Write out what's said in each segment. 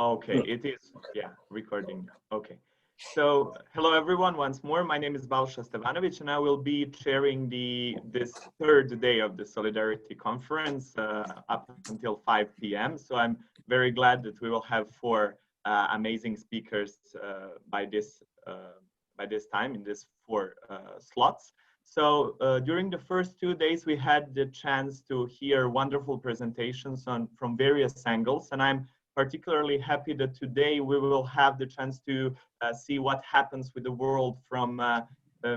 Okay, it is, yeah, recording. Okay. So, hello everyone once more. My name is Balša Stevanović, and I will be chairing this third day of the Solidarity Conference up until 5 p.m. So I'm very glad that we will have four amazing speakers by this time in this four slots. So during the first 2 days, we had the chance to hear wonderful presentations from various angles, and I'm particularly happy that today we will have the chance to see what happens with the world from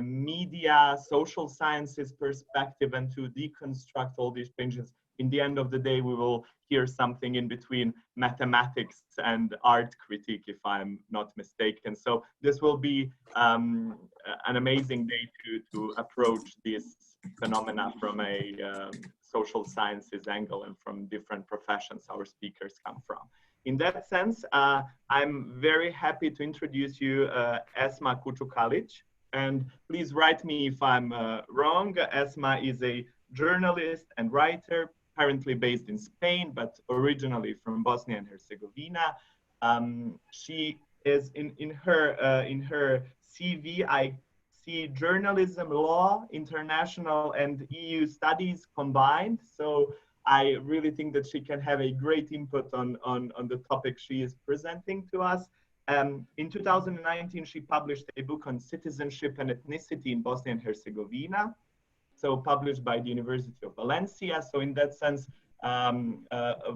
media, social sciences perspective, and to deconstruct all these changes. In the end of the day, we will hear something in between mathematics and art critique, if I'm not mistaken. So this will be an amazing day to approach this phenomena from a social sciences angle and from different professions our speakers come from. In that sense, I'm very happy to introduce you Esma Kučukalić. And please write me if I'm wrong. Esma is a journalist and writer, currently based in Spain, but originally from Bosnia and Herzegovina. She is in her CV, I see journalism, law, international, and EU studies combined. So I really think that she can have a great input on the topic she is presenting to us. In 2019, she published a book on citizenship and ethnicity in Bosnia and Herzegovina, so published by the University of Valencia. So in that sense,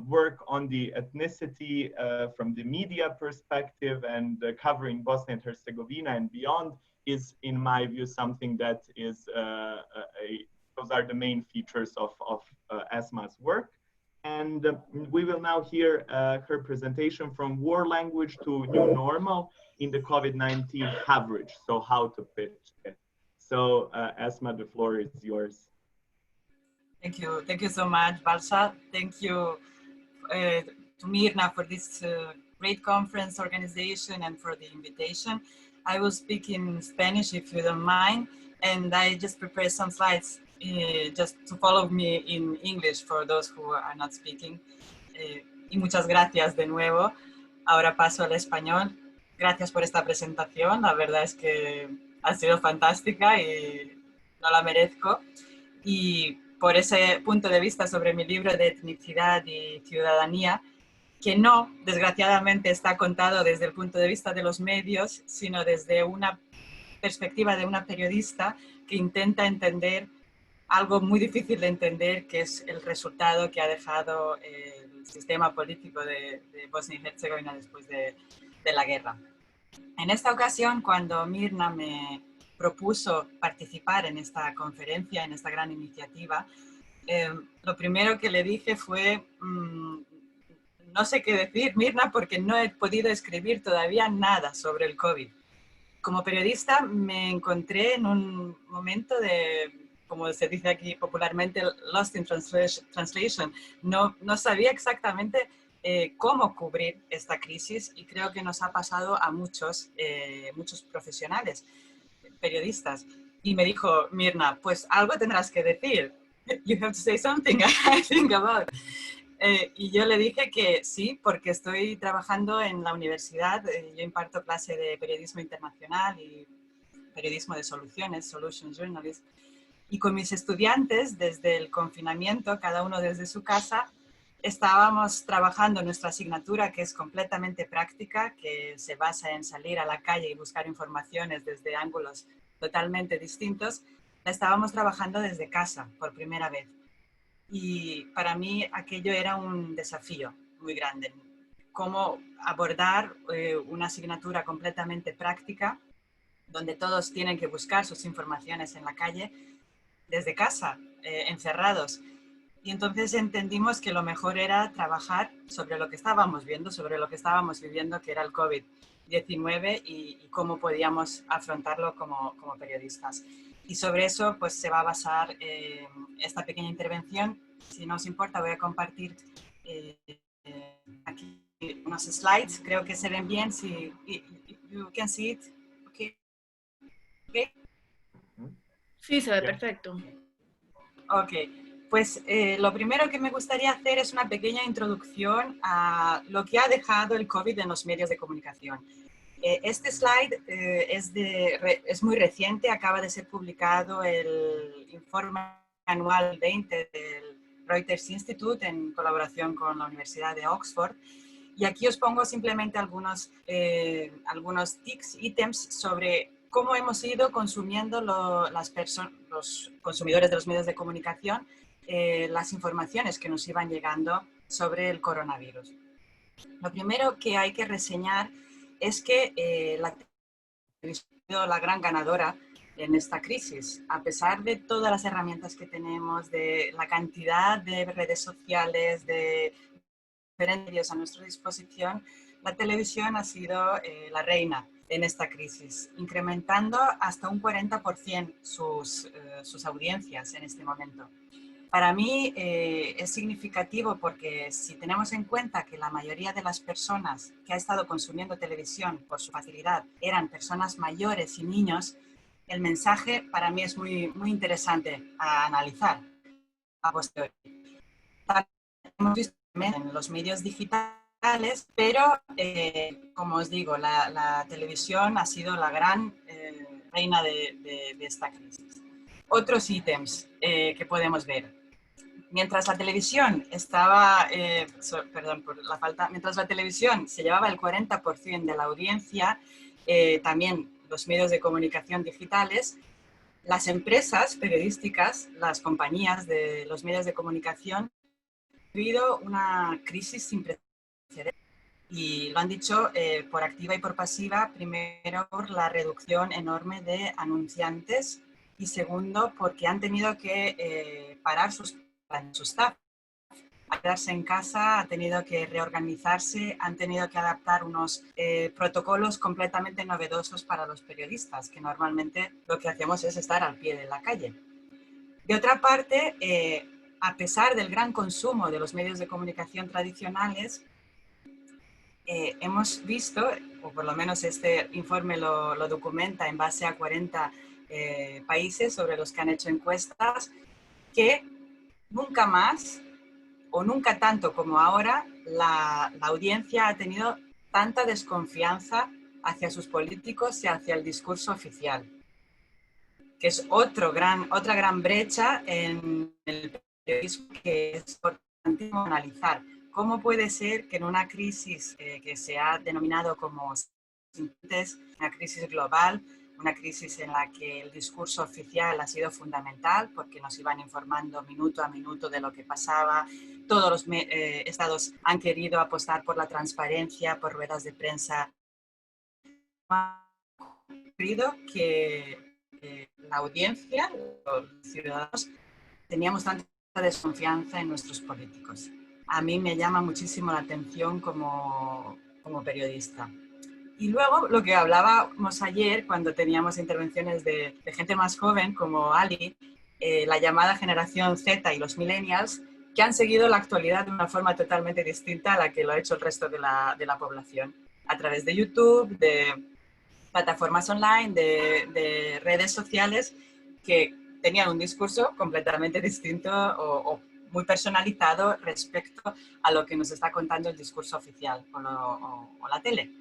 work on the ethnicity from the media perspective and covering Bosnia and Herzegovina and beyond is, in my view, something that is those are the main features of Esma's work. And we will now hear her presentation from war language to new normal in the COVID-19 coverage. So how to pitch it. So Esma, the floor is yours. Thank you so much, Balša. Thank you to Mirna for this great conference organization and for the invitation. I will speak in Spanish if you don't mind, and I just prepared some slides just to follow me in English for those who are not speaking. Y muchas gracias de nuevo. Ahora paso al español. Gracias por esta presentación. La verdad es que ha sido fantástica y no la merezco. Y por ese punto de vista sobre mi libro de etnicidad y ciudadanía, que no, desgraciadamente, está contado desde el punto de vista de los medios, sino desde una perspectiva de una periodista que intenta entender algo muy difícil de entender, que es el resultado que ha dejado el sistema político de Bosnia y Herzegovina después de la guerra. En esta ocasión, cuando Mirna me propuso participar en esta conferencia, en esta gran iniciativa, lo primero que le dije fue, no sé qué decir, Mirna, porque no he podido escribir todavía nada sobre el COVID. Como periodista me encontré en un momento de, como se dice aquí popularmente, lost in translation. No sabía exactamente cómo cubrir esta crisis y creo que nos ha pasado a muchos profesionales, periodistas. Y me dijo Mirna, pues algo tendrás que decir. You have to say something, I think about. Y yo le dije que sí, porque estoy trabajando en la universidad. Yo imparto clase de periodismo internacional y periodismo de soluciones, Solution Journalism. Y con mis estudiantes, desde el confinamiento, cada uno desde su casa, estábamos trabajando nuestra asignatura, que es completamente práctica, que se basa en salir a la calle y buscar informaciones desde ángulos totalmente distintos. La estábamos trabajando desde casa por primera vez. Y para mí aquello era un desafío muy grande. Cómo abordar una asignatura completamente práctica, donde todos tienen que buscar sus informaciones en la calle, desde casa, encerrados. Y entonces entendimos que lo mejor era trabajar sobre lo que estábamos viendo, sobre lo que estábamos viviendo, que era el COVID-19 y cómo podíamos afrontarlo como periodistas. Y sobre eso pues se va a basar esta pequeña intervención. Si no os importa, voy a compartir aquí unos slides. Creo que se ven bien. Si you can see it. Okay. Okay. Sí, se ve perfecto. Ok. Pues lo primero que me gustaría hacer es una pequeña introducción a lo que ha dejado el COVID en los medios de comunicación. Este slide es muy reciente, acaba de ser publicado el informe anual 20 del Reuters Institute en colaboración con la Universidad de Oxford. Y aquí os pongo simplemente algunos tips, ítems sobre cómo hemos ido consumiendo los consumidores de los medios de comunicación las informaciones que nos iban llegando sobre el coronavirus. Lo primero que hay que reseñar es que la televisión ha sido la gran ganadora en esta crisis. A pesar de todas las herramientas que tenemos, de la cantidad de redes sociales, de diferentes medios a nuestra disposición, la televisión ha sido la reina en esta crisis, incrementando hasta un 40% sus audiencias en este momento. Para mí es significativo porque si tenemos en cuenta que la mayoría de las personas que ha estado consumiendo televisión por su facilidad eran personas mayores y niños, el mensaje para mí es muy interesante a analizar a posteriori. Hemos visto en los medios digitales, pero como os digo, la televisión ha sido la gran reina de esta crisis. Otros ítems que podemos ver. Mientras la televisión estaba, perdón por la falta, mientras la televisión se llevaba el 40% de la audiencia, también los medios de comunicación digitales, las empresas periodísticas, las compañías de los medios de comunicación, han vivido una crisis sin precedentes. Y lo han dicho por activa y por pasiva, primero por la reducción enorme de anunciantes y segundo porque han tenido que parar su staff, a quedarse en casa, ha tenido que reorganizarse, han tenido que adaptar unos protocolos completamente novedosos para los periodistas, que normalmente lo que hacemos es estar al pie de la calle. De otra parte, a pesar del gran consumo de los medios de comunicación tradicionales, hemos visto, o por lo menos este informe lo documenta en base a 40 países sobre los que han hecho encuestas, que nunca más o nunca tanto como ahora la audiencia ha tenido tanta desconfianza hacia sus políticos y hacia el discurso oficial, que es otra gran brecha en el periodismo que es importante analizar. ¿Cómo puede ser que en una crisis que se ha denominado como una crisis global, una crisis en la que el discurso oficial ha sido fundamental porque nos iban informando minuto a minuto de lo que pasaba, todos los estados han querido apostar por la transparencia, por ruedas de prensa, ha ocurrido que la audiencia, los ciudadanos, teníamos tanta desconfianza en nuestros políticos. A mí me llama muchísimo la atención como periodista. Y luego lo que hablábamos ayer cuando teníamos intervenciones de gente más joven como Ali, la llamada generación Z y los millennials, que han seguido la actualidad de una forma totalmente distinta a la que lo ha hecho el resto de la población, a través de YouTube, de plataformas online, de redes sociales que tenían un discurso completamente distinto o muy personalizado respecto a lo que nos está contando el discurso oficial o la tele.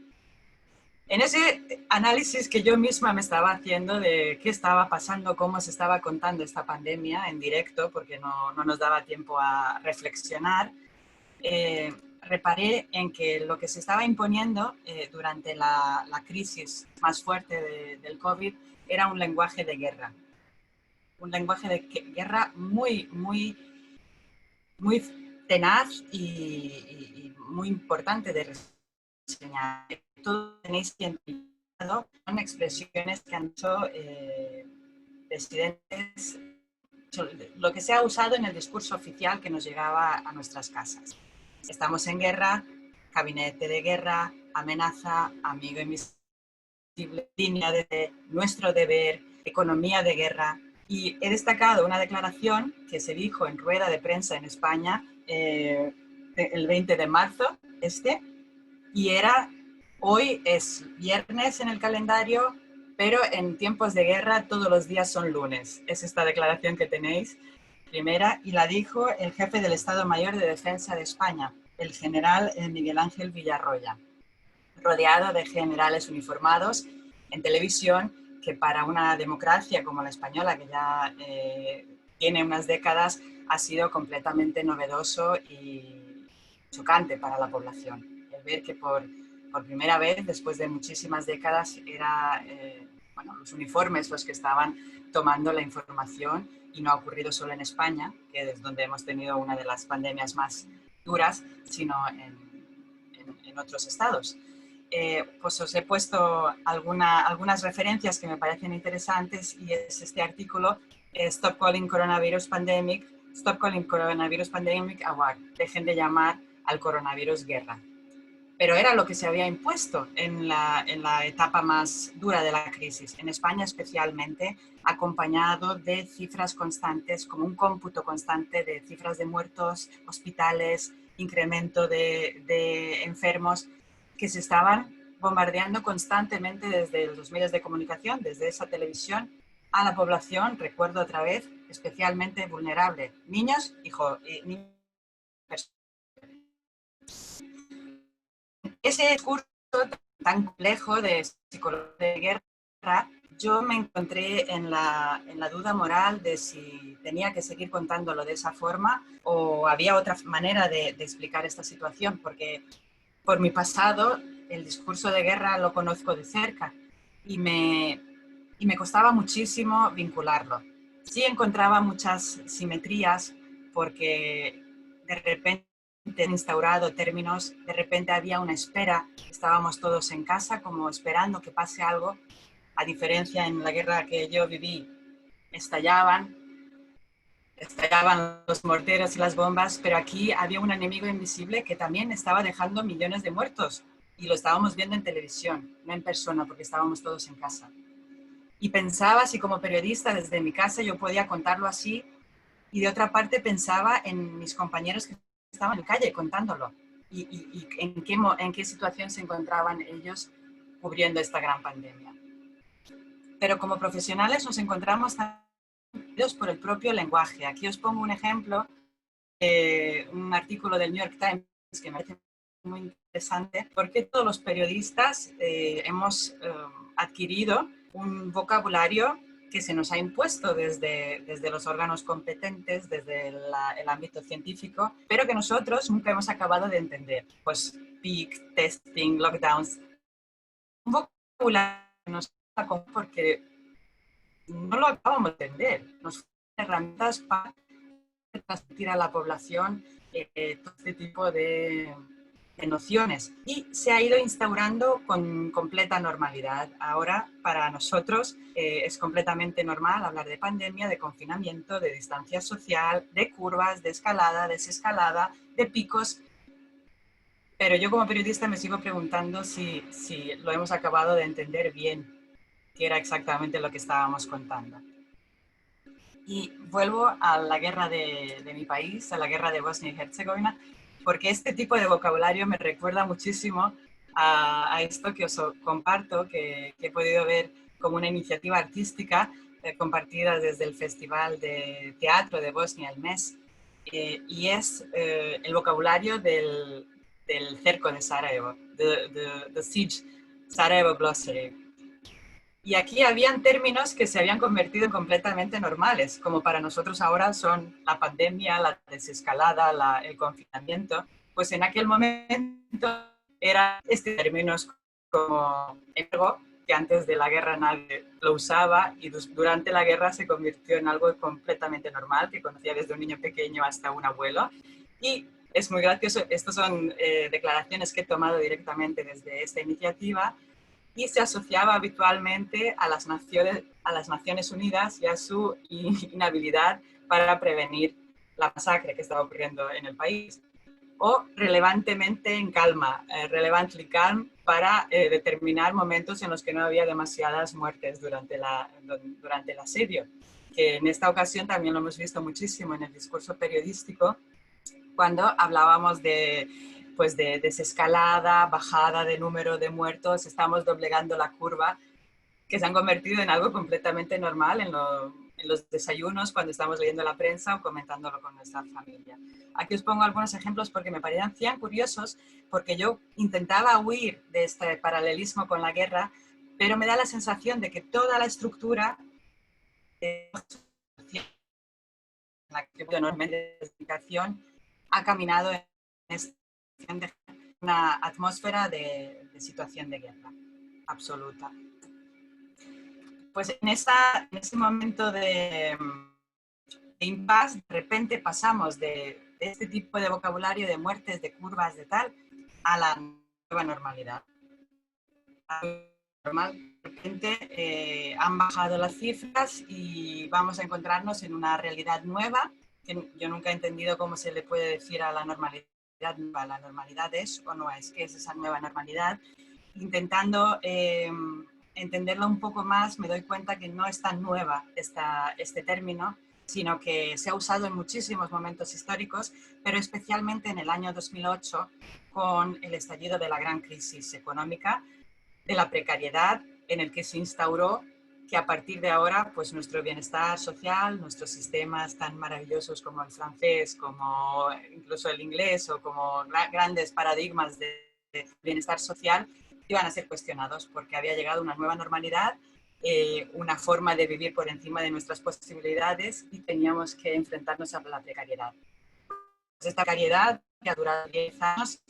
En ese análisis que yo misma me estaba haciendo de qué estaba pasando, cómo se estaba contando esta pandemia en directo, porque no nos daba tiempo a reflexionar, reparé en que lo que se estaba imponiendo durante la crisis más fuerte del COVID era un lenguaje de guerra. Un lenguaje de guerra muy tenaz y muy importante de reseñar. Todo tenéis identificado son expresiones que han hecho presidentes, lo que se ha usado en el discurso oficial que nos llegaba a nuestras casas. Estamos en guerra, gabinete de guerra, amenaza, amigo invisible, línea de nuestro deber, economía de guerra. Y he destacado una declaración que se dijo en rueda de prensa en España el 20 de marzo, y era: hoy es viernes en el calendario, pero en tiempos de guerra todos los días son lunes. Es esta declaración que tenéis. primera, y la dijo el jefe del Estado Mayor de Defensa de España, el general Miguel Ángel Villarroya, rodeado de generales uniformados en televisión, que para una democracia como la española, que ya tiene unas décadas, ha sido completamente novedoso y chocante para la población. El ver que por primera vez, después de muchísimas décadas, era bueno, los uniformes los que estaban tomando la información, y no ha ocurrido solo en España, que es donde hemos tenido una de las pandemias más duras, sino en otros estados. Pues os he puesto algunas referencias que me parecen interesantes, y es este artículo, Stop Calling Coronavirus Pandemic, Stop Calling Coronavirus Pandemic a War, dejen de llamar al coronavirus guerra. Pero era lo que se había impuesto en la etapa más dura de la crisis, en España especialmente, acompañado de cifras constantes, como un cómputo constante de cifras de muertos, hospitales, incremento de enfermos, que se estaban bombardeando constantemente desde los medios de comunicación, desde esa televisión, a la población, recuerdo otra vez, especialmente vulnerable, niños y niños. Ese discurso tan complejo de psicología de guerra, yo me encontré en la duda moral de si tenía que seguir contándolo de esa forma o había otra manera de explicar esta situación, porque por mi pasado el discurso de guerra lo conozco de cerca y me costaba muchísimo vincularlo. Sí encontraba muchas simetrías, porque de repente han instaurado términos, de repente había una espera, estábamos todos en casa como esperando que pase algo, a diferencia en la guerra que yo viví, estallaban los morteros y las bombas, pero aquí había un enemigo invisible que también estaba dejando millones de muertos, y lo estábamos viendo en televisión, no en persona, porque estábamos todos en casa. Y pensaba si como periodista desde mi casa yo podía contarlo así, y de otra parte pensaba en mis compañeros que estaban en la calle contándolo, y en qué situación se encontraban ellos cubriendo esta gran pandemia. Pero como profesionales nos encontramos también por el propio lenguaje. Aquí os pongo un ejemplo, un artículo del New York Times que me parece muy interesante, porque todos los periodistas hemos adquirido un vocabulario que se nos ha impuesto desde los órganos competentes, desde el ámbito científico, pero que nosotros nunca hemos acabado de entender. Pues peak, testing, lockdowns, un vocabulario que nos sacó porque no lo acabamos de entender. Nos fueron herramientas para transmitir a la población todo este tipo de nociones, y se ha ido instaurando con completa normalidad. Ahora para nosotros es completamente normal hablar de pandemia, de confinamiento, de distancia social, de curvas, de escalada, desescalada, de picos, pero yo como periodista me sigo preguntando si lo hemos acabado de entender bien, qué era exactamente lo que estábamos contando. Y vuelvo a la guerra de mi país, a la guerra de Bosnia y Herzegovina, porque este tipo de vocabulario me recuerda muchísimo a esto que os comparto, que he podido ver como una iniciativa artística compartida desde el Festival de Teatro de Bosnia, el MES, y es el vocabulario del cerco de Sarajevo, the Siege Sarajevo Glossary. Y aquí habían términos que se habían convertido en completamente normales, como para nosotros ahora son la pandemia, la desescalada, el confinamiento. Pues en aquel momento eran estos términos como ergo, que antes de la guerra nadie lo usaba, y durante la guerra se convirtió en algo completamente normal, que conocía desde un niño pequeño hasta un abuelo. Y es muy gracioso, estas son declaraciones que he tomado directamente desde esta iniciativa, y se asociaba habitualmente a las Naciones Unidas y a su inhabilidad para prevenir la masacre que estaba ocurriendo en el país. O relevantemente en calma, relevantly calm, para determinar momentos en los que no había demasiadas muertes durante el asedio, que en esta ocasión también lo hemos visto muchísimo en el discurso periodístico, cuando hablábamos de desescalada, bajada de número de muertos, estamos doblegando la curva, que se han convertido en algo completamente normal en en los desayunos, cuando estamos leyendo la prensa o comentándolo con nuestra familia. Aquí os pongo algunos ejemplos porque me parecían curiosos, porque yo intentaba huir de este paralelismo con la guerra, pero me da la sensación de que toda la estructura de la que enormemente de comunicación ha caminado en una atmósfera de situación de guerra absoluta. Pues en ese momento de impasse, de repente pasamos de este tipo de vocabulario de muertes, de curvas, de tal, a la nueva normalidad. De repente han bajado las cifras y vamos a encontrarnos en una realidad nueva, que yo nunca he entendido cómo se le puede decir a la normalidad nueva. ¿La normalidad es o no es? ¿Qué es esa nueva normalidad? Intentando entenderlo un poco más, me doy cuenta que no es tan nueva este término, sino que se ha usado en muchísimos momentos históricos, pero especialmente en el año 2008, con el estallido de la gran crisis económica, de la precariedad, en el que se instauró que a partir de ahora, pues nuestro bienestar social, nuestros sistemas tan maravillosos como el francés, como incluso el inglés o como grandes paradigmas de bienestar social, iban a ser cuestionados porque había llegado una nueva normalidad, una forma de vivir por encima de nuestras posibilidades y teníamos que enfrentarnos a la precariedad. Esta precariedad que ha durado 10 años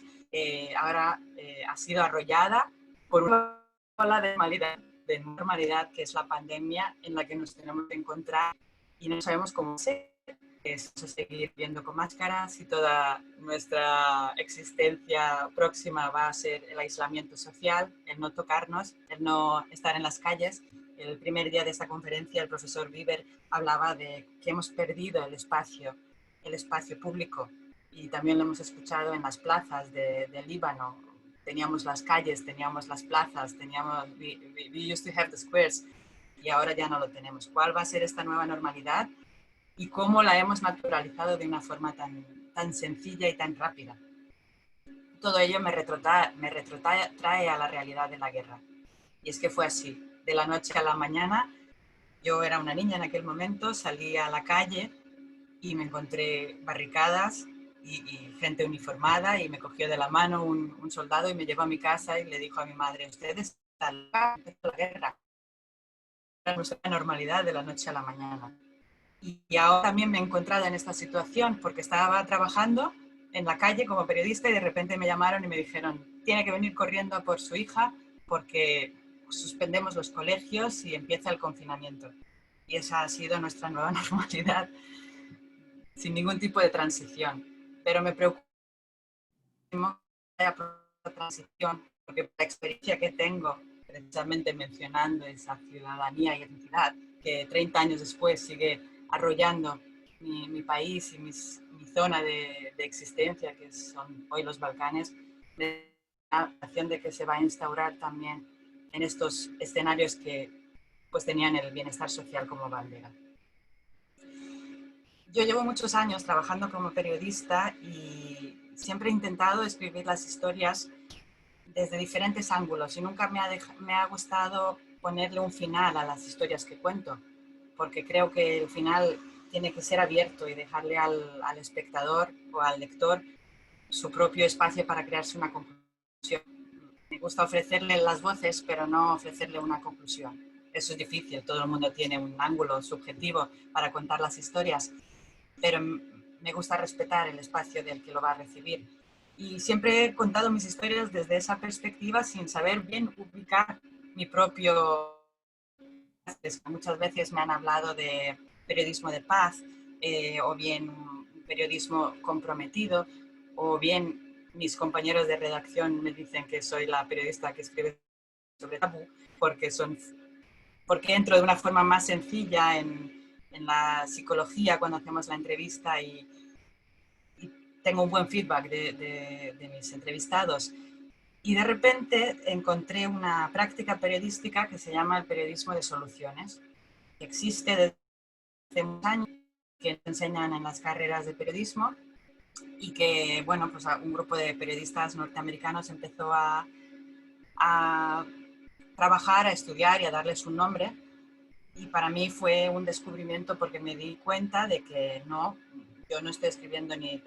ahora ha sido arrollada por una ola de normalidad que es la pandemia en la que nos tenemos que encontrar y no sabemos cómo hacer. Es seguir viendo con máscaras y toda nuestra existencia próxima va a ser el aislamiento social, el no tocarnos, el no estar en las calles. El primer día de esta conferencia el profesor Bieber hablaba de que hemos perdido el espacio público y también lo hemos escuchado en las plazas del Líbano. Teníamos las calles, teníamos las plazas, we used to have the squares y ahora ya no lo tenemos. ¿Cuál va a ser esta nueva normalidad? Y cómo la hemos naturalizado de una forma tan sencilla y tan rápida. Todo ello me retrotrae a la realidad de la guerra. Y es que fue así. De la noche a la mañana, yo era una niña en aquel momento, salí a la calle y me encontré barricadas y gente uniformada y me cogió de la mano un soldado y me llevó a mi casa y le dijo a mi madre, ustedes están acá, empezó la guerra. Era nuestra normalidad de la noche a la mañana. Y ahora también me he encontrado en esta situación porque estaba trabajando en la calle como periodista y de repente me llamaron y me dijeron, tiene que venir corriendo a por su hija porque suspendemos los colegios y empieza el confinamiento. Y esa ha sido nuestra nueva normalidad, sin ningún tipo de transición. Pero me preocupa la transición porque la experiencia que tengo, precisamente mencionando esa ciudadanía y identidad, que 30 años después sigue arrollando mi país y mi zona de existencia, que son hoy los Balcanes, de la sensación de que se va a instaurar también en estos escenarios que pues tenían el bienestar social como bandera. Yo llevo muchos años trabajando como periodista y siempre he intentado escribir las historias desde diferentes ángulos y nunca me ha gustado ponerle un final a las historias que cuento, porque creo que el final tiene que ser abierto y dejarle al espectador o al lector su propio espacio para crearse una conclusión. Me gusta ofrecerle las voces, pero no ofrecerle una conclusión. Eso es difícil, todo el mundo tiene un ángulo subjetivo para contar las historias, pero me gusta respetar el espacio del que lo va a recibir. Y siempre he contado mis historias desde esa perspectiva sin saber bien ubicar mi propio... Muchas veces me han hablado de periodismo de paz, o bien periodismo comprometido, o bien mis compañeros de redacción me dicen que soy la periodista que escribe sobre tabú, porque entro de una forma más sencilla en la psicología cuando hacemos la entrevista y tengo un buen feedback de mis entrevistados. Y de repente encontré una práctica periodística que se llama el periodismo de soluciones, que existe desde muchos años, que enseñan en las carreras de periodismo y que, bueno, pues un grupo de periodistas norteamericanos empezó a trabajar, a estudiar y a darles un nombre. y para mí fue un descubrimiento porque me di cuenta de que no, yo no estoy escribiendo ni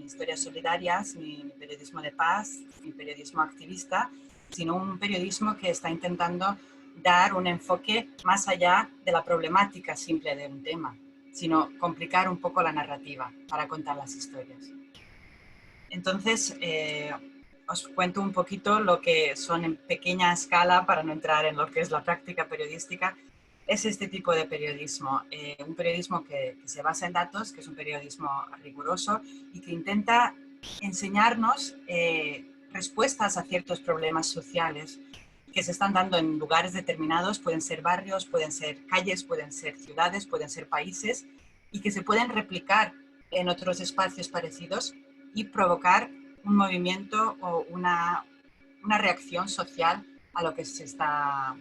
historias solidarias, ni periodismo de paz, ni periodismo activista, sino un periodismo que está intentando dar un enfoque más allá de la problemática simple de un tema, sino complicar un poco la narrativa para contar las historias. Entonces, os cuento un poquito lo que son en pequeña escala, para no entrar en lo que es la práctica periodística. Es este tipo de periodismo, un periodismo que se basa en datos, que es un periodismo riguroso y que intenta enseñarnos respuestas a ciertos problemas sociales que se están dando en lugares determinados, pueden ser barrios, pueden ser calles, pueden ser ciudades, pueden ser países, y que se pueden replicar en otros espacios parecidos y provocar un movimiento o una reacción social a lo que se está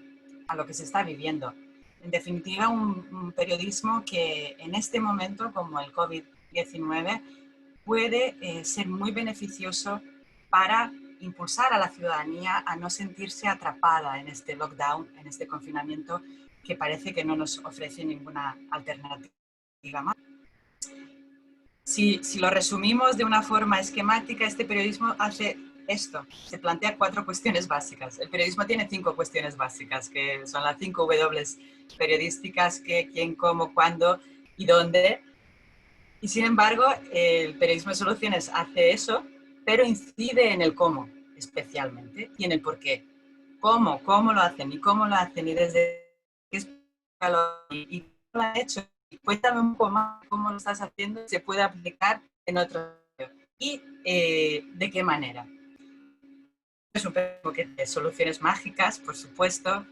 viviendo. En definitiva, un periodismo que en este momento, como el COVID-19, puede ser muy beneficioso para impulsar a la ciudadanía a no sentirse atrapada en este lockdown, en este confinamiento, que parece que no nos ofrece ninguna alternativa más. Si lo resumimos de una forma esquemática, este periodismo hace esto, se plantea 4 cuestiones básicas. El periodismo tiene 5 cuestiones básicas, que son las 5 W periodísticas: qué, quién, cómo, cuándo y dónde. Y sin embargo, el periodismo de soluciones hace eso, pero incide en el cómo especialmente y en el por qué. ¿Cómo lo hacen? ¿Y cómo lo hacen? ¿Y desde qué escala? ¿Y cómo lo han hecho? Y cuéntame un poco más cómo lo estás haciendo, se puede aplicar en otro y de qué manera. Es un periodismo que tiene soluciones mágicas, por supuesto,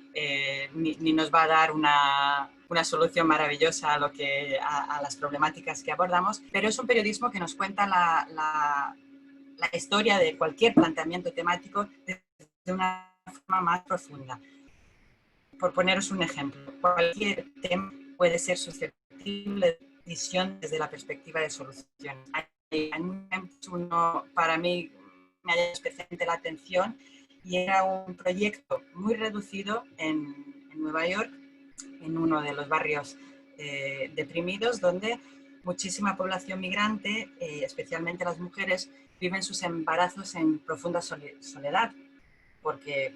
ni nos va a dar una solución maravillosa a las problemáticas que abordamos, pero es un periodismo que nos cuenta la historia de cualquier planteamiento temático de una forma más profunda. Por poneros un ejemplo, cualquier tema puede ser susceptible de visión desde la perspectiva de soluciones. Hay uno, para mí, me ha especialmente la atención, y era un proyecto muy reducido en Nueva York, en uno de los barrios deprimidos, donde muchísima población migrante, especialmente las mujeres, viven sus embarazos en profunda soledad, porque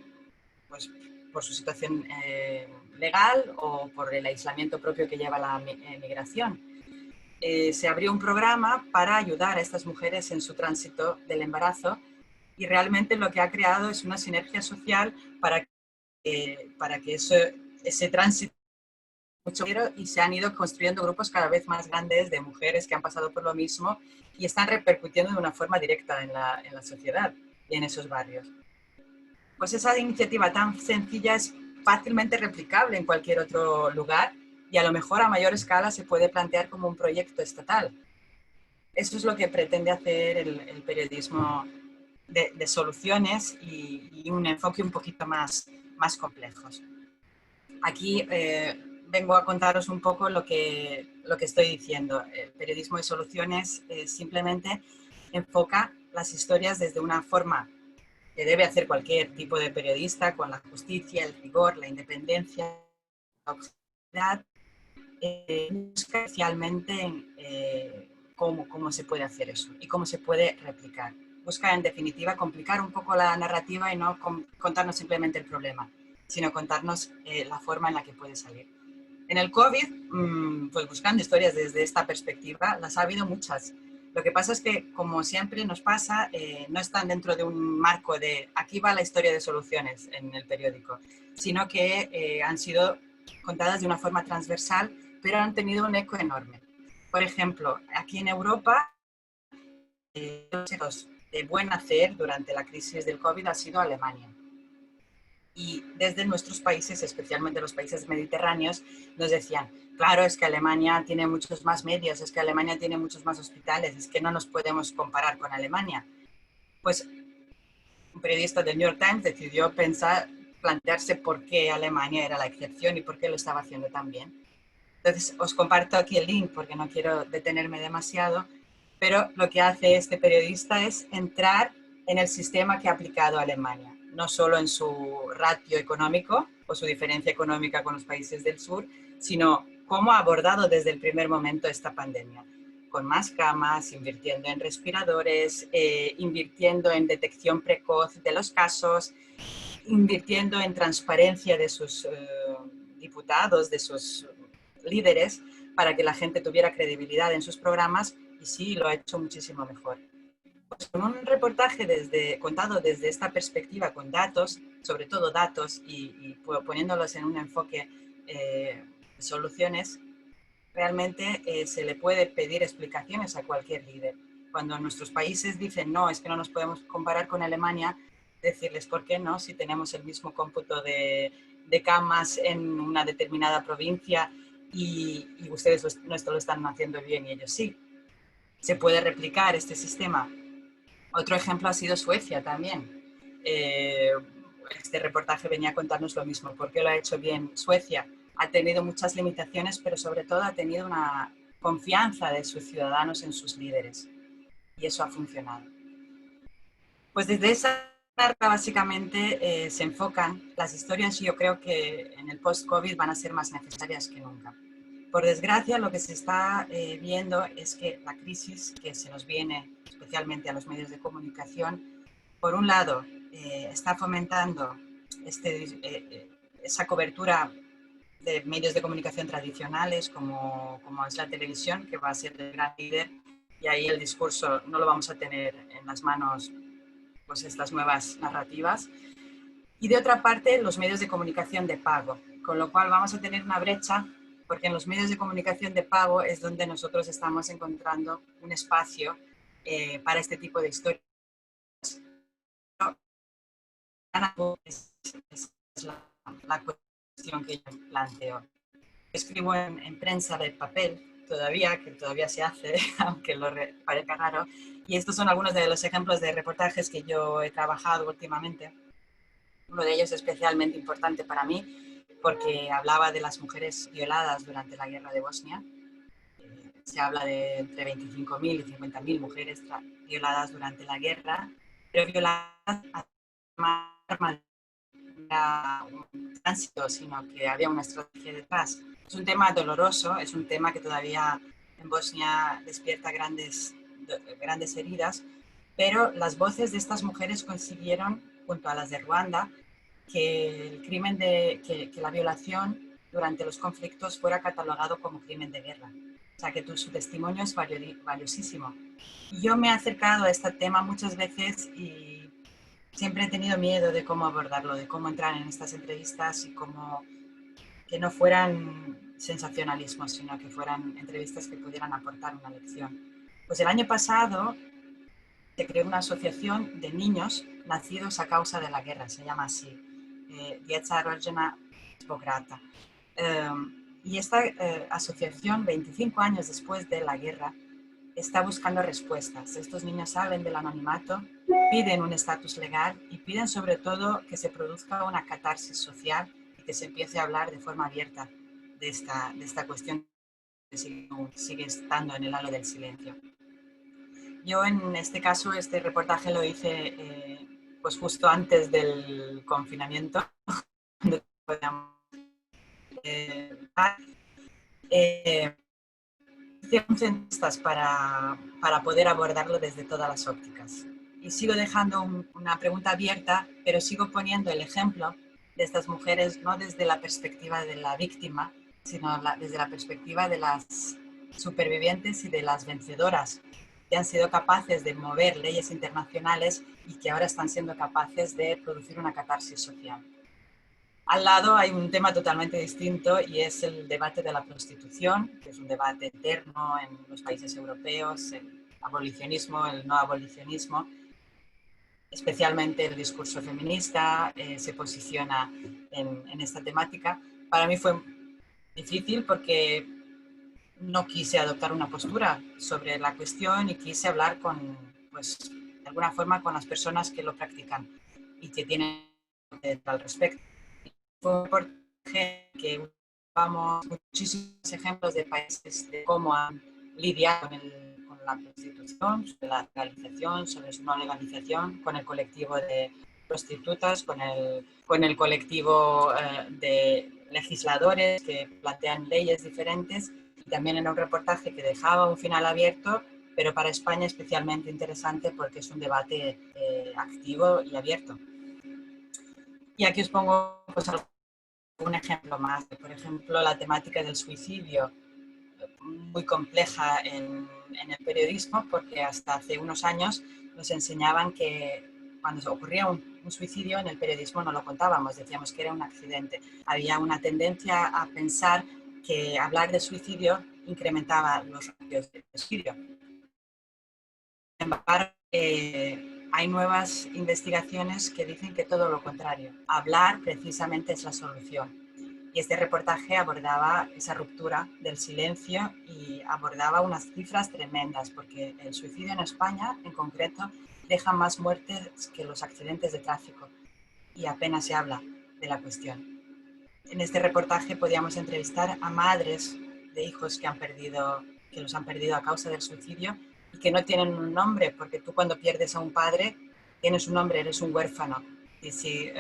pues, por su situación legal o por el aislamiento propio que lleva la migración. Se abrió un programa para ayudar a estas mujeres en su tránsito del embarazo, y realmente lo que ha creado es una sinergia social para que ese tránsito mucho, y se han ido construyendo grupos cada vez más grandes de mujeres que han pasado por lo mismo y están repercutiendo de una forma directa en la sociedad y en esos barrios. Pues esa iniciativa tan sencilla es fácilmente replicable en cualquier otro lugar, y a lo mejor a mayor escala se puede plantear como un proyecto estatal. Eso es lo que pretende hacer el periodismo de soluciones y un enfoque un poquito más complejos. Aquí vengo a contaros un poco lo que estoy diciendo. El periodismo de soluciones simplemente enfoca las historias desde una forma que debe hacer cualquier tipo de periodista, con la justicia, el rigor, la independencia, la objetividad, especialmente cómo se puede hacer eso y cómo se puede replicar. Busca, en definitiva, complicar un poco la narrativa y no contarnos simplemente el problema, sino contarnos la forma en la que puede salir. En el COVID, pues buscando historias desde esta perspectiva, las ha habido muchas. Lo que pasa es que, como siempre nos pasa, no están dentro de un marco de aquí va la historia de soluciones en el periódico, sino que han sido contadas de una forma transversal, pero han tenido un eco enorme. Por ejemplo, aquí en Europa, los de buen hacer durante la crisis del COVID ha sido Alemania. Y desde nuestros países, especialmente los países mediterráneos, nos decían, claro, es que Alemania tiene muchos más medios, es que Alemania tiene muchos más hospitales, es que no nos podemos comparar con Alemania. Pues un periodista del New York Times decidió plantearse por qué Alemania era la excepción y por qué lo estaba haciendo tan bien. Entonces, os comparto aquí el link porque no quiero detenerme demasiado, pero lo que hace este periodista es entrar en el sistema que ha aplicado Alemania, no solo en su ratio económico, o su diferencia económica con los países del sur, sino cómo ha abordado desde el primer momento esta pandemia, con más camas, invirtiendo en respiradores, invirtiendo en detección precoz de los casos, invirtiendo en transparencia de sus diputados, de sus líderes, para que la gente tuviera credibilidad en sus programas, y sí, lo ha hecho muchísimo mejor. Pues con un reportaje contado desde esta perspectiva, con datos, sobre todo datos, y poniéndolos en un enfoque de soluciones, realmente se le puede pedir explicaciones a cualquier líder. Cuando nuestros países dicen, no, es que no nos podemos comparar con Alemania, decirles por qué no, si tenemos el mismo cómputo de camas en una determinada provincia y ustedes no esto lo están haciendo bien y ellos sí. Se puede replicar este sistema. Otro ejemplo ha sido Suecia también. Este reportaje venía a contarnos lo mismo. ¿Por qué lo ha hecho bien Suecia? Ha tenido muchas limitaciones, pero sobre todo ha tenido una confianza de sus ciudadanos en sus líderes. Y eso ha funcionado. Pues desde esa carta básicamente se enfocan las historias, y yo creo que en el post-COVID van a ser más necesarias que nunca. Por desgracia, lo que se está viendo es que la crisis que se nos viene, especialmente a los medios de comunicación, por un lado, está fomentando esa cobertura de medios de comunicación tradicionales, como es la televisión, que va a ser el gran líder, y ahí el discurso no lo vamos a tener en las manos, pues estas nuevas narrativas. Y de otra parte, los medios de comunicación de pago, con lo cual vamos a tener una brecha, porque en los medios de comunicación de pago es donde nosotros estamos encontrando un espacio para este tipo de historias. Es la cuestión que yo planteo. Escribo en prensa de papel todavía, que todavía se hace, aunque lo parezca raro, y estos son algunos de los ejemplos de reportajes que yo he trabajado últimamente. Uno de ellos especialmente importante para mí, porque hablaba de las mujeres violadas durante la guerra de Bosnia. Se habla de entre 25.000 y 50.000 mujeres violadas durante la guerra, pero violadas a arma un tránsito, sino que había una estrategia detrás. Es un tema doloroso, es un tema que todavía en Bosnia despierta grandes heridas, pero las voces de estas mujeres consiguieron, junto a las de Ruanda, que el crimen que la violación durante los conflictos fuera catalogado como crimen de guerra. O sea, que su testimonio es valiosísimo. Y yo me he acercado a este tema muchas veces y siempre he tenido miedo de cómo abordarlo, de cómo entrar en estas entrevistas y cómo que no fueran sensacionalismos, sino que fueran entrevistas que pudieran aportar una lección. Pues el año pasado se creó una asociación de niños nacidos a causa de la guerra, se llama así, Djeca rođena zbog rata. Y esta asociación, 25 años después de la guerra, está buscando respuestas. Estos niños salen del anonimato, piden un estatus legal y piden sobre todo que se produzca una catarsis social y que se empiece a hablar de forma abierta de esta cuestión que sigue estando en el halo del silencio. Yo en este caso, este reportaje lo hice pues justo antes del confinamiento, donde podíamos hice entrevistas para poder abordarlo desde todas las ópticas. Y sigo dejando una pregunta abierta, pero sigo poniendo el ejemplo de estas mujeres no desde la perspectiva de la víctima, sino desde la perspectiva de las supervivientes y de las vencedoras, que han sido capaces de mover leyes internacionales y que ahora están siendo capaces de producir una catarsis social. Al lado hay un tema totalmente distinto y es el debate de la prostitución, que es un debate eterno en los países europeos, el abolicionismo, el no abolicionismo. Especialmente el discurso feminista se posiciona en esta temática. Para mí fue difícil porque no quise adoptar una postura sobre la cuestión y quise hablar pues, de alguna forma con las personas que lo practican y que tienen al respecto. Fue que usamos muchísimos ejemplos de países de cómo han lidiado con la prostitución, sobre la legalización, sobre su no legalización, con el colectivo de prostitutas, con el colectivo de legisladores que plantean leyes diferentes, y también en un reportaje que dejaba un final abierto, pero para España especialmente interesante porque es un debate activo y abierto. Y aquí os pongo pues, un ejemplo más. Por ejemplo, la temática del suicidio, muy compleja en el periodismo, porque hasta hace unos años nos enseñaban que cuando ocurría un suicidio en el periodismo no lo contábamos, decíamos que era un accidente. Había una tendencia a pensar que hablar de suicidio incrementaba los ratios de suicidio. Sin embargo, hay nuevas investigaciones que dicen que todo lo contrario. Hablar precisamente es la solución. Y este reportaje abordaba esa ruptura del silencio y abordaba unas cifras tremendas, porque el suicidio en España, en concreto, deja más muertes que los accidentes de tráfico y apenas se habla de la cuestión. En este reportaje podíamos entrevistar a madres de hijos que los han perdido a causa del suicidio y que no tienen un nombre, porque tú cuando pierdes a un padre tienes un nombre, eres un huérfano. Y si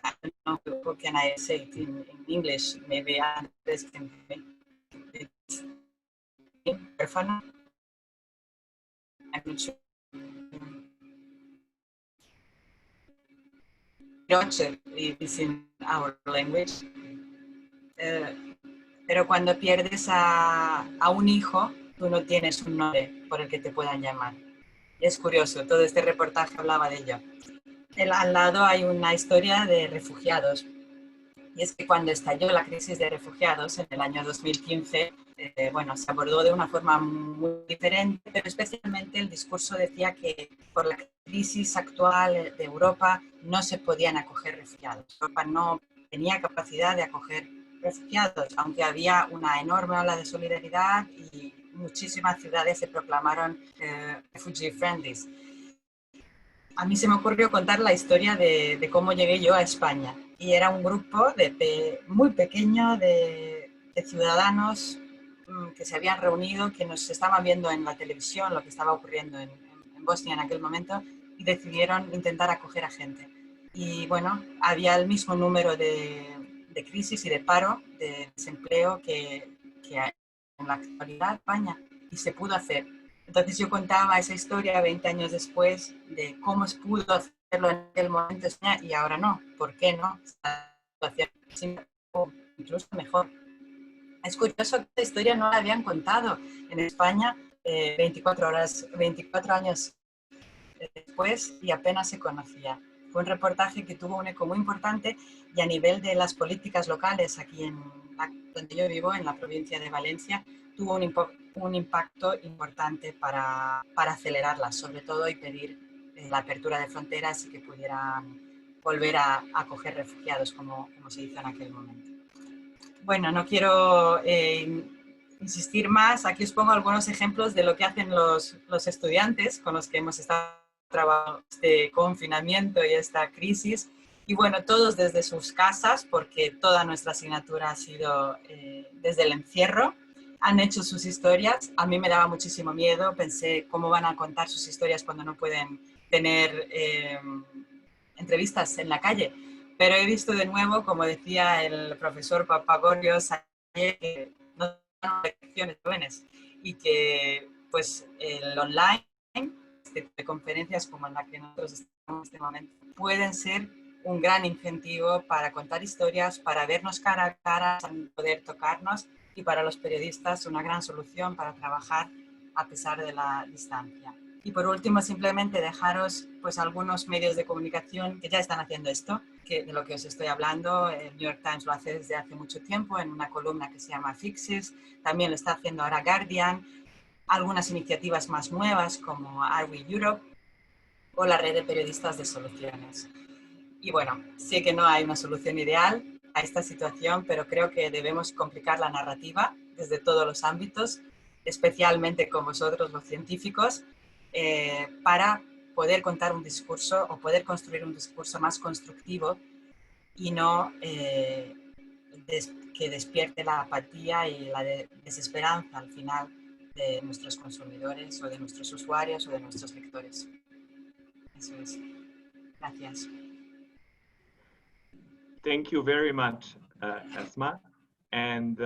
I don't know how can I say it in English. Maybe Andres can make it orphan. I'm not sure. Roger is in our language. Pero cuando pierdes a un hijo, tú no tienes un nombre por el que te puedan llamar. Y es curioso, todo este reportaje hablaba de ello. Al lado hay una historia de refugiados. Y es que cuando estalló la crisis de refugiados en el año 2015, bueno, se abordó de una forma muy diferente, pero especialmente el discurso decía que por la crisis actual de Europa no se podían acoger refugiados. Europa no tenía capacidad de acoger refugiados, aunque había una enorme ola de solidaridad y muchísimas ciudades se proclamaron refugee friendly. A mí se me ocurrió contar la historia de cómo llegué yo a España. Y era un grupo muy pequeño de ciudadanos que se habían reunido, que nos estaban viendo en la televisión lo que estaba ocurriendo en Bosnia en aquel momento y decidieron intentar acoger a gente. Y bueno, había el mismo número de crisis y de paro, de desempleo que hay en la actualidad en España, y se pudo hacer. Entonces yo contaba esa historia 20 años después de cómo se pudo hacerlo en aquel momento y ahora no. ¿Por qué no? Incluso mejor. Es curioso que esta historia no la habían contado en España 24 años después y apenas se conocía. Fue un reportaje que tuvo un eco muy importante y a nivel de las políticas locales aquí donde yo vivo, en la provincia de Valencia, tuvo un impacto importante para acelerarlas, sobre todo, y pedir la apertura de fronteras y que pudieran volver a acoger refugiados como se hizo en aquel momento. Bueno, no quiero insistir más. Aquí os pongo algunos ejemplos de lo que hacen los estudiantes con los que hemos estado trabajando este confinamiento y esta crisis. Y bueno, todos desde sus casas, porque toda nuestra asignatura ha sido desde el encierro. Han hecho sus historias. A mí me daba muchísimo miedo. Pensé, ¿cómo van a contar sus historias cuando no pueden tener entrevistas en la calle? Pero he visto de nuevo, como decía el profesor Papagorios, que no son lecciones jóvenes y que pues el online, de conferencias como en la que nosotros estamos en este momento, pueden ser un gran incentivo para contar historias, para vernos cara a cara, para poder tocarnos, y para los periodistas una gran solución para trabajar a pesar de la distancia. Y por último, simplemente dejaros pues algunos medios de comunicación que ya están haciendo esto, de lo que os estoy hablando. El New York Times lo hace desde hace mucho tiempo en una columna que se llama Fixes, también lo está haciendo ahora Guardian, algunas iniciativas más nuevas como Are We Europe o la red de periodistas de soluciones. Y bueno, sé que no hay una solución ideal a esta situación, pero creo que debemos complicar la narrativa desde todos los ámbitos, especialmente con vosotros los científicos, para poder contar un discurso o poder construir un discurso más constructivo y no que despierte la apatía y la desesperanza al final de nuestros consumidores o de nuestros usuarios o de nuestros lectores. Eso es. Gracias. Thank you very much, Esma. And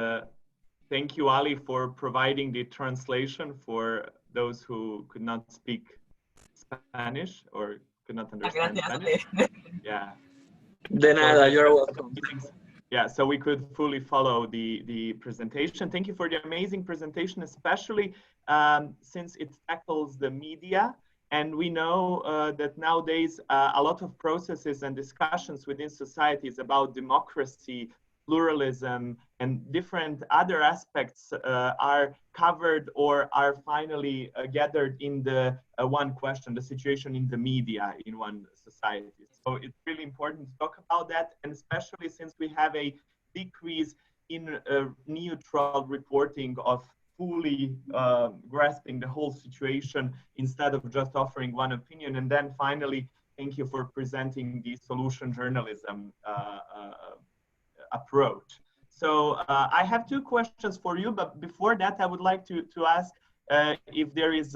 thank you, Ali, for providing the translation for those who could not speak Spanish or could not understand Gracias. Spanish. Yeah. De nada, So you're welcome. Yeah, so we could fully follow the presentation. Thank you for the amazing presentation, especially since it tackles the media. And we know that nowadays a lot of processes and discussions within societies about democracy, pluralism, and different other aspects are covered or are finally gathered in the one question, the situation in the media in one society. So it's really important to talk about that, and especially since we have a decrease in neutral reporting of fully grasping the whole situation instead of just offering one opinion. And then finally, thank you for presenting the solution journalism approach. So I have two questions for you, but before that, I would like to ask if there is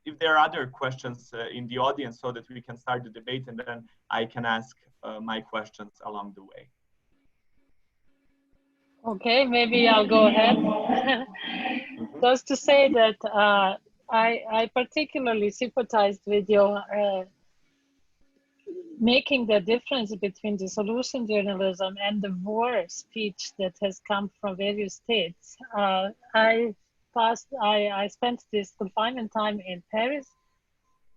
if there are other questions in the audience so that we can start the debate, and then I can ask my questions along the way. Okay, maybe I'll go ahead. Just to say that I particularly sympathized with your making the difference between the solution journalism and the war speech that has come from various states. I spent this confinement time in Paris,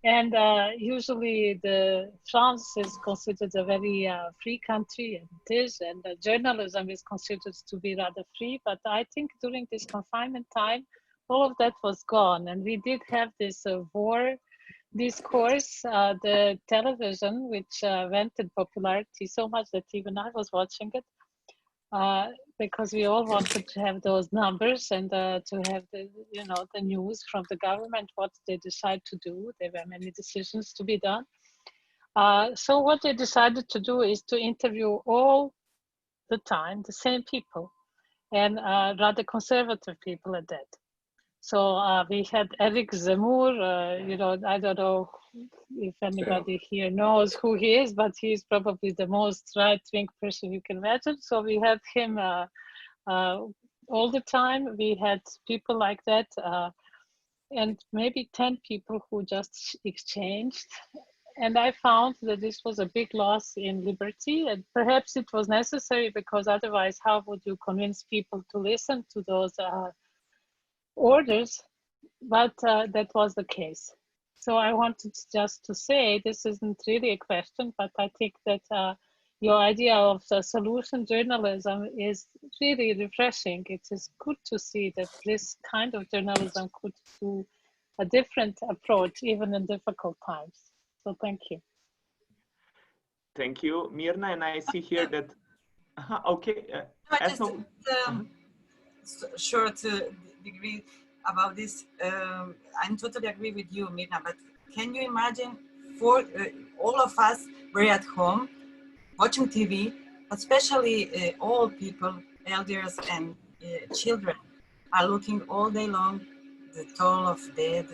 and usually France is considered a very free country, and it is, and journalism is considered to be rather free. But I think during this confinement time, all of that was gone, and we did have this war discourse, the television, which went in popularity so much that even I was watching it, because we all wanted to have those numbers and to have the news from the government, what they decide to do. There were many decisions to be done. So what they decided to do is to interview all the time the same people, and rather conservative people at that. So we had Eric Zemmour, I don't know if anybody here knows who he is, but he's probably the most right-wing person you can imagine. So we had him all the time. We had people like that, and maybe 10 people who just exchanged. And I found that this was a big loss in liberty, and perhaps it was necessary, because otherwise how would you convince people to listen to those orders? But that was the case. So I wanted just to say, this isn't really a question, but I think that your idea of the solution journalism is really refreshing. It is good to see that this kind of journalism could do a different approach, even in difficult times. So thank you. Thank you, Mirna. And I see here that, okay. Short degree about this. I totally agree with you, Mirna, but can you imagine, for all of us, we're at home watching TV, especially old people, elders and children are looking all day long the toll of dead.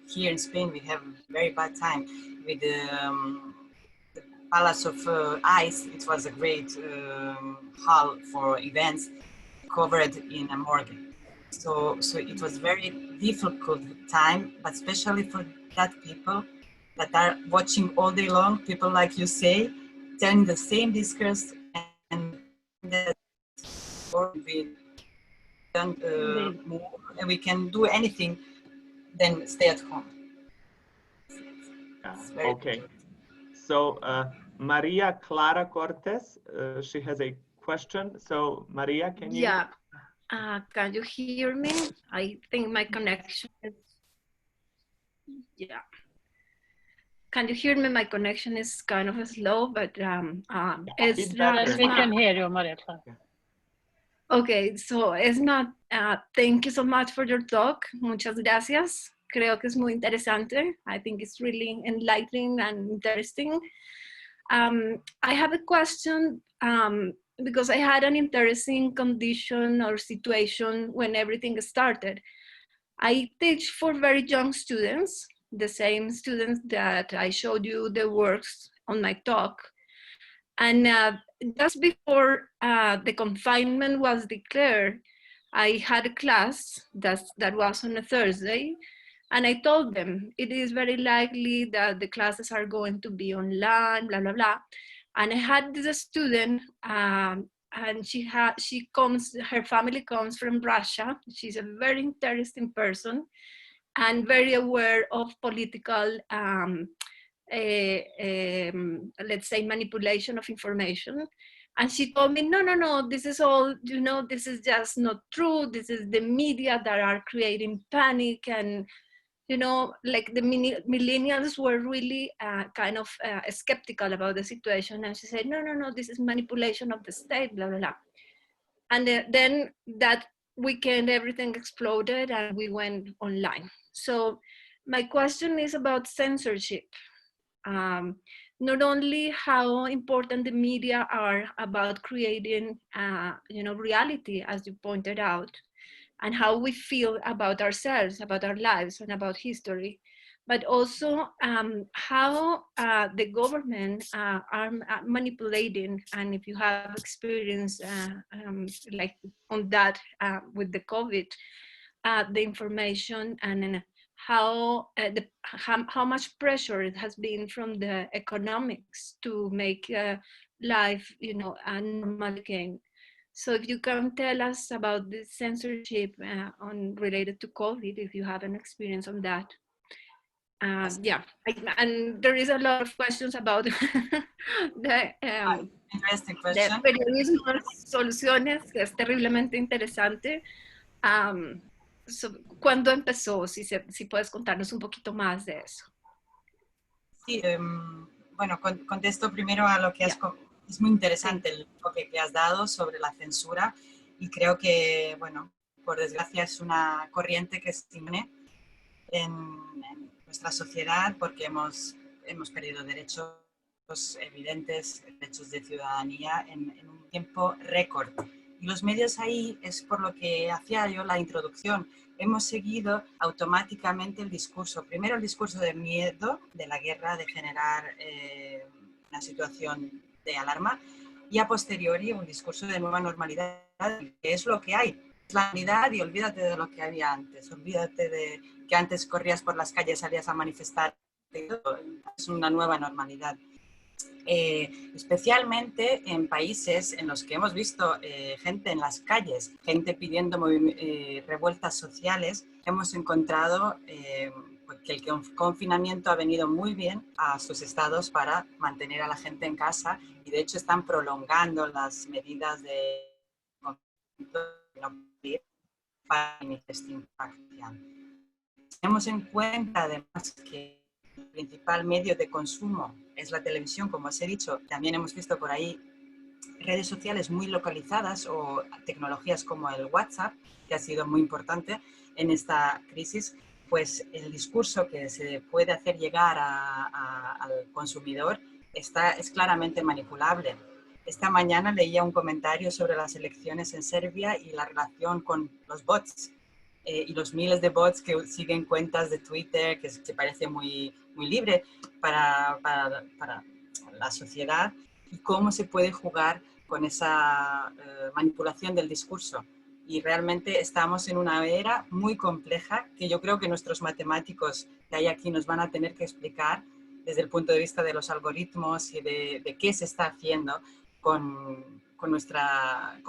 Here in Spain, we have a very bad time with the Palace of Ice. It was a great hall for events covered in a morgue. So it was very difficult time, but especially for that people that are watching all day long, people like you say, telling the same discourse, and that we don't move, and we can do anything, then stay at home. Okay. So Maria Clara Cortes, she has a question. So Maria, can you? Yeah. Can you hear me? I think my connection is, yeah. Can you hear me? My connection is kind of slow, but it's better. We can hear you, Maria. Okay, so Esma, thank you so much for your talk. Muchas gracias. Creo que es muy interesante. I think it's really enlightening and interesting. I have a question. Because I had an interesting condition or situation when everything started. I teach for very young students, the same students that I showed you the works on my talk. And just before the confinement was declared, I had a class that was on a Thursday, and I told them it is very likely that the classes are going to be online, blah, blah, blah. And I had this student, and her family comes from Russia. She's a very interesting person and very aware of political, let's say, manipulation of information. And she told me, no, this is all, this is just not true. This is the media that are creating panic. And, like the millennials were really kind of skeptical about the situation. And she said, no, this is manipulation of the state, blah, blah, blah. And then that weekend, everything exploded and we went online. So my question is about censorship. Not only how important the media are about creating, reality, as you pointed out, and how we feel about ourselves, about our lives, and about history, but also how the government are manipulating, and if you have experience like on that with the COVID, the information, and how much pressure it has been from the economics to make life, normal again. So if you can tell us about the censorship related to COVID, if you have an experience on that. Yeah, and there is a lot of questions about the periodismo de soluciones, que es terriblemente interesante. ¿Cuándo empezó? Si puedes contarnos un poquito más de eso. Sí, bueno, contesto primero a lo que es muy interesante el enfoque que has dado sobre la censura, y creo que, bueno, por desgracia es una corriente que se tiene en nuestra sociedad, porque hemos perdido derechos evidentes, derechos de ciudadanía en un tiempo récord. Y los medios ahí es por lo que hacía yo la introducción. Hemos seguido automáticamente el discurso. Primero el discurso de miedo, de la guerra, de generar una situación de alarma, y a posteriori un discurso de nueva normalidad, que es lo que hay. Es la unidad y olvídate de lo que había antes. Olvídate de que antes corrías por las calles, salías a manifestar. Es una nueva normalidad. Especialmente en países en los que hemos visto gente en las calles, gente pidiendo revueltas sociales, hemos encontrado que el confinamiento ha venido muy bien a sus estados para mantener a la gente en casa, y de hecho están prolongando las medidas de para esta infección. Tenemos en cuenta además que el principal medio de consumo es la televisión, como os he dicho. También hemos visto por ahí redes sociales muy localizadas o tecnologías como el WhatsApp, que ha sido muy importante en esta crisis. Pues el discurso que se puede hacer llegar al consumidor es claramente manipulable. Esta mañana leía un comentario sobre las elecciones en Serbia y la relación con los bots y los miles de bots que siguen cuentas de Twitter, que se parece muy libre para la sociedad, y cómo se puede jugar con esa manipulación del discurso. Y realmente estamos en una era muy compleja que yo creo que nuestros matemáticos que hay aquí nos van a tener que explicar desde el punto de vista de los algoritmos y de qué se está haciendo con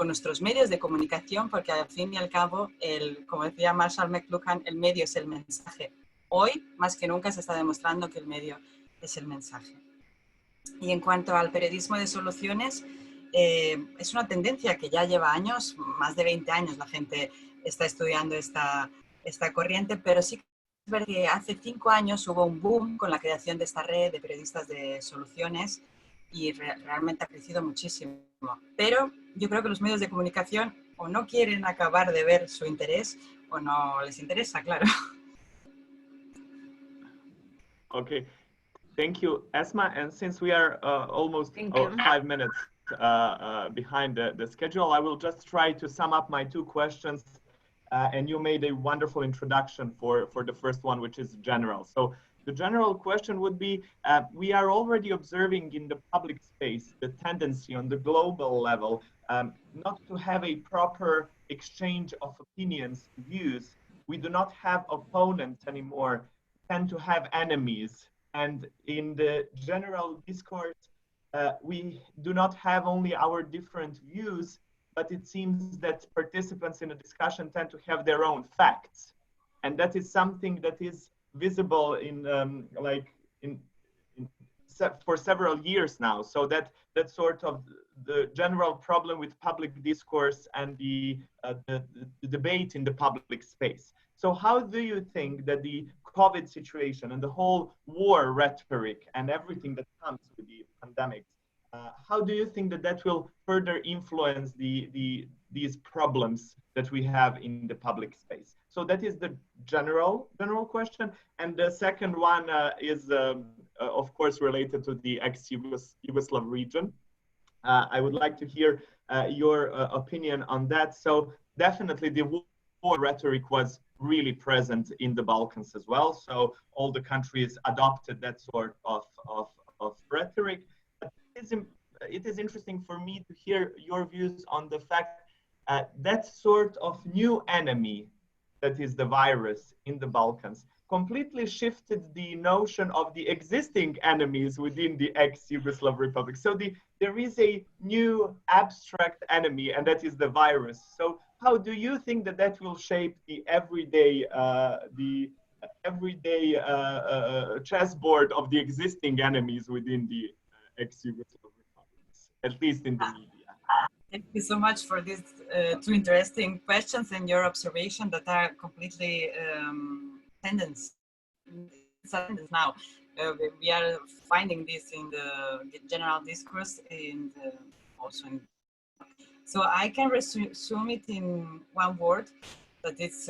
nuestros medios de comunicación, porque al fin y al cabo, como decía Marshall McLuhan, el medio es el mensaje. Hoy, más que nunca, se está demostrando que el medio es el mensaje. Y en cuanto al periodismo de soluciones, es una tendencia que ya lleva años, más de 20 años la gente está estudiando esta corriente, pero sí que es verdad que hace 5 años hubo un boom con la creación de esta red de periodistas de soluciones, y realmente ha crecido muchísimo. Pero yo creo que los medios de comunicación o no quieren acabar de ver su interés o no les interesa, claro. Okay, thank you, Esma. And since we are almost 5 minutes behind the schedule, I will just try to sum up my 2 questions. And you made a wonderful introduction for the first one, which is general. So the general question would be, we are already observing in the public space the tendency on the global level not to have a proper exchange of opinions, views. We do not have opponents anymore, we tend to have enemies. And in the general discourse, we do not have only our different views, but it seems that participants in a discussion tend to have their own facts. And that is something that is visible in for several years now. So that's sort of the general problem with public discourse and the debate in the public space. So how do you think that the COVID situation and the whole war rhetoric and everything that comes with the pandemic, how do you think that that will further influence these problems that we have in the public space? So that is the general question. And the second one is, of course, related to the ex-Yugoslav region. I would like to hear your opinion on that. So definitely the war rhetoric was really present in the Balkans as well. So all the countries adopted that sort of rhetoric. It is interesting for me to hear your views on the fact that sort of new enemy that is the virus in the Balkans completely shifted the notion of the existing enemies within the ex-Yugoslav Republic. So there is a new abstract enemy, and that is the virus. So how do you think that that will shape the everyday chessboard of the existing enemies within the ex-Yugoslav republics, at least in the media? Thank you so much for these two interesting questions and your observation that are completely tendencies now. We are finding this in the general discourse and also in. So I can resume it in one word, that it's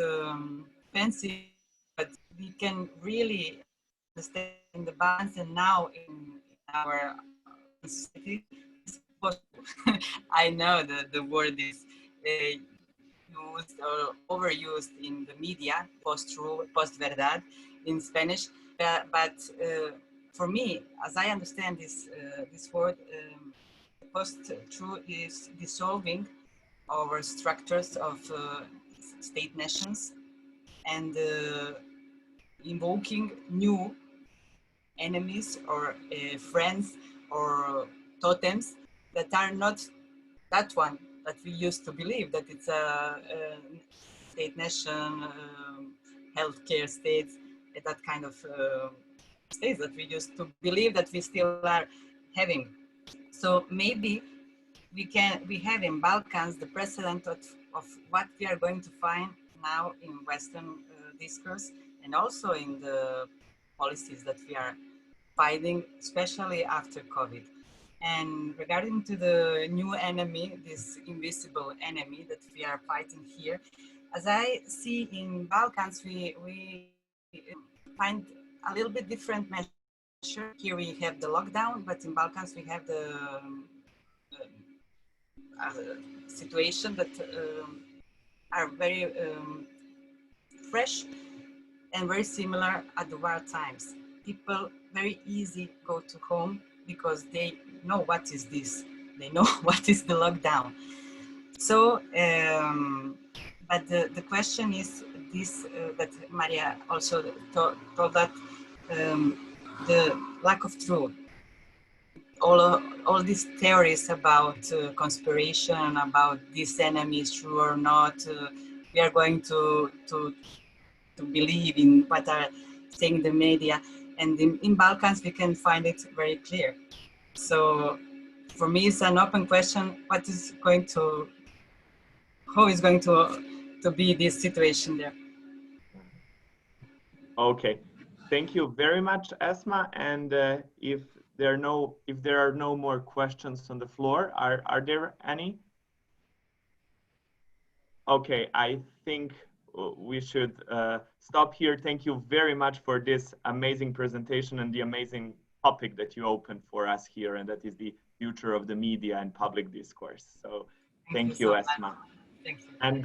fancy, but we can really understand the balance, and now in our society, I know that the word is used or overused in the media, post-truth, post-verdad in Spanish. But for me, as I understand this word, post-truth is dissolving our structures of state nations and invoking new enemies or friends or totems that are not that one that we used to believe, that it's a state nation, healthcare states, that kind of states that we used to believe that we still are having. So maybe we have in Balkans the precedent of what we are going to find now in Western discourse, and also in the policies that we are fighting, especially after COVID. And regarding to the new enemy, this invisible enemy that we are fighting here, as I see in Balkans, we find a little bit different measure. Here we have the lockdown, but in Balkans we have the situation that are very fresh and very similar at the war times. People very easy go to home because they know what is this. They know what is the lockdown. So, but the question is this, that Maria also told that the lack of truth. All these theories about conspiration, about this enemy is true or not, we are going to believe in what are saying the media. And in Balkans, we can find it very clear. So for me, it's an open question, how is going to be this situation there? Okay, thank you very much, Esma. And if there are no more questions on the floor, are there any? Okay, I think we should stop here. Thank you very much for this amazing presentation and the amazing topic that you opened for us here, and that is the future of the media and public discourse. So thank you, Esma. Thank you. And